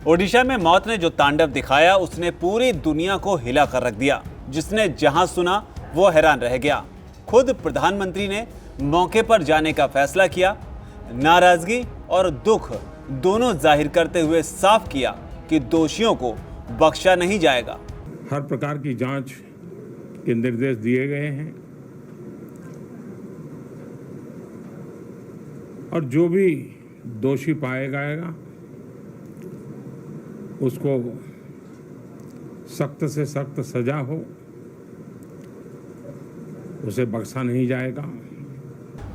ओडिशा में मौत ने जो तांडव दिखाया उसने पूरी दुनिया को हिला कर रख दिया। जिसने जहां सुना वो हैरान रह गया। खुद प्रधानमंत्री ने मौके पर जाने का फैसला किया। नाराजगी और दुख दोनों जाहिर करते हुए साफ किया कि दोषियों को बख्शा नहीं जाएगा। हर प्रकार की जांच के निर्देश दिए गए हैं और जो भी दोषी पाया जाएगा उसको सख्त से सख्त सजा हो, उसे बख्शा नहीं जाएगा।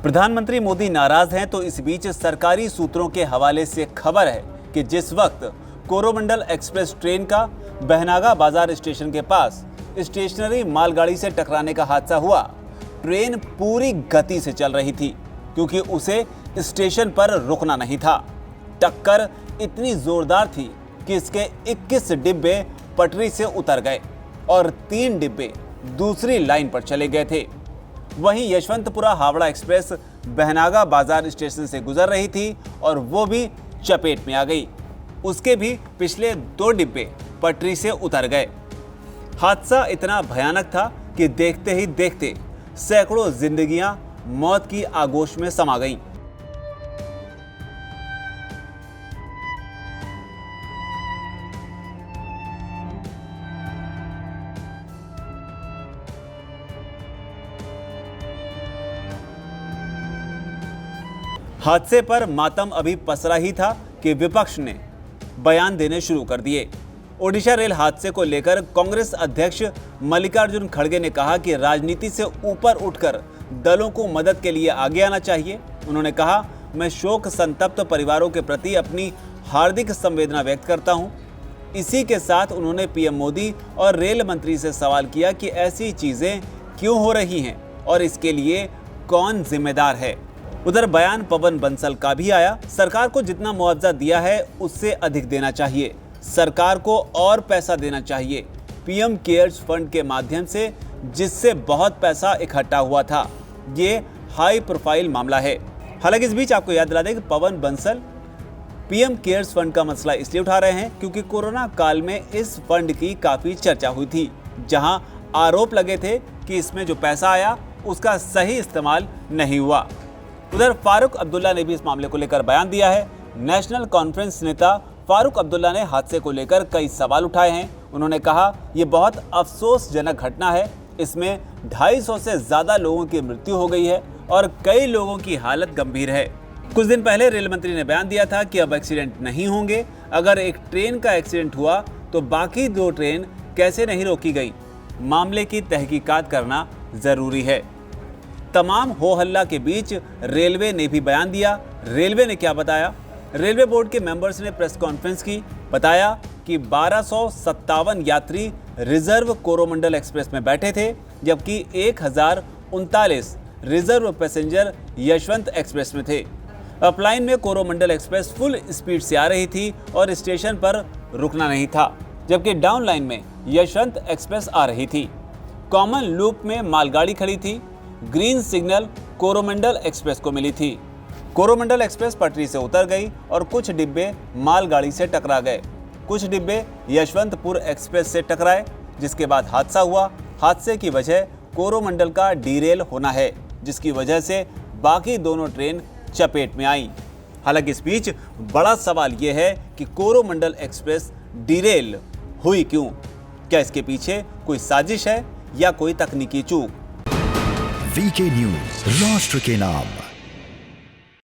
प्रधानमंत्री मोदी नाराज हैं तो इस बीच सरकारी सूत्रों के हवाले से खबर है कि जिस वक्त कोरोमंडल एक्सप्रेस ट्रेन का बहनागा बाजार स्टेशन के पास स्टेशनरी मालगाड़ी से टकराने का हादसा हुआ, ट्रेन पूरी गति से चल रही थी क्योंकि उसे स्टेशन पर रुकना नहीं था। टक्कर इतनी जोरदार थी कि इसके 21 डिब्बे पटरी से उतर गए और 3 डिब्बे दूसरी लाइन पर चले गए थे। वहीं यशवंतपुरा हावड़ा एक्सप्रेस बहनागा बाजार स्टेशन से गुजर रही थी और वो भी चपेट में आ गई। उसके भी पिछले 2 डिब्बे पटरी से उतर गए। हादसा इतना भयानक था कि देखते ही देखते सैकड़ों जिंदगियां मौत की आगोश में समा गईं। हादसे पर मातम अभी पसरा ही था कि विपक्ष ने बयान देने शुरू कर दिए। ओडिशा रेल हादसे को लेकर कांग्रेस अध्यक्ष मल्लिकार्जुन खड़गे ने कहा कि राजनीति से ऊपर उठकर दलों को मदद के लिए आगे आना चाहिए। उन्होंने कहा, मैं शोक संतप्त परिवारों के प्रति अपनी हार्दिक संवेदना व्यक्त करता हूं। इसी के साथ उन्होंने पीएम मोदी और रेल मंत्री से सवाल किया कि ऐसी चीजें क्यों हो रही हैं और इसके लिए कौन जिम्मेदार है। उधर बयान पवन बंसल का भी आया। सरकार को जितना मुआवजा दिया है उससे अधिक देना चाहिए। सरकार को और पैसा देना चाहिए। पीएम केयर्स फंड के माध्यम से जिससे बहुत पैसा इकट्ठा हुआ था। ये हाई प्रोफाइल मामला है। हालांकि इस बीच आपको याद दिला दें कि पवन बंसल पीएम केयर्स फंड का मसला इसलिए उठा रहे हैं क्योंकि कोरोना काल में इस फंड की काफी चर्चा हुई थी, जहां आरोप लगे थे कि इसमें जो पैसा आया उसका सही इस्तेमाल नहीं हुआ। उधर फारूक अब्दुल्ला ने भी इस मामले को लेकर बयान दिया है। नेशनल कॉन्फ्रेंस नेता फारूक अब्दुल्ला ने हादसे को लेकर कई सवाल उठाए हैं। उन्होंने कहा, ये बहुत अफसोसजनक घटना है। इसमें 250 से ज्यादा लोगों की मृत्यु हो गई है और कई लोगों की हालत गंभीर है। कुछ दिन पहले रेल मंत्री ने बयान दिया था कि अब एक्सीडेंट नहीं होंगे। अगर एक ट्रेन का एक्सीडेंट हुआ तो बाकी 2 ट्रेन कैसे नहीं रोकी गई, मामले की तहकीकात करना जरूरी है। तमाम हो हल्ला के बीच रेलवे ने भी बयान दिया। रेलवे ने क्या बताया? रेलवे बोर्ड के मेंबर्स ने प्रेस कॉन्फ्रेंस की। बताया कि 1257 यात्री रिजर्व कोरोमंडल एक्सप्रेस में बैठे थे, जबकि 1039 रिजर्व पैसेंजर यशवंत एक्सप्रेस में थे। अपलाइन में कोरोमंडल एक्सप्रेस फुल स्पीड से आ रही थी और स्टेशन पर रुकना नहीं था, जबकि डाउन लाइन में यशवंत एक्सप्रेस आ रही थी। कॉमन लूप में मालगाड़ी खड़ी थी। ग्रीन सिग्नल कोरोमंडल एक्सप्रेस को मिली थी। कोरोमंडल एक्सप्रेस पटरी से उतर गई और कुछ डिब्बे मालगाड़ी से टकरा गए। कुछ डिब्बे यशवंतपुर एक्सप्रेस से टकराए, जिसके बाद हादसा हुआ। हादसे की वजह कोरोमंडल का डीरेल होना है, जिसकी वजह से बाकी दोनों ट्रेन चपेट में आई। हालांकि इस बीच बड़ा सवाल यह है कि कोरोमंडल एक्सप्रेस डीरेल हुई क्यों? क्या इसके पीछे कोई साजिश है या कोई तकनीकी चूक? वीके न्यूज, राष्ट्र के नाम।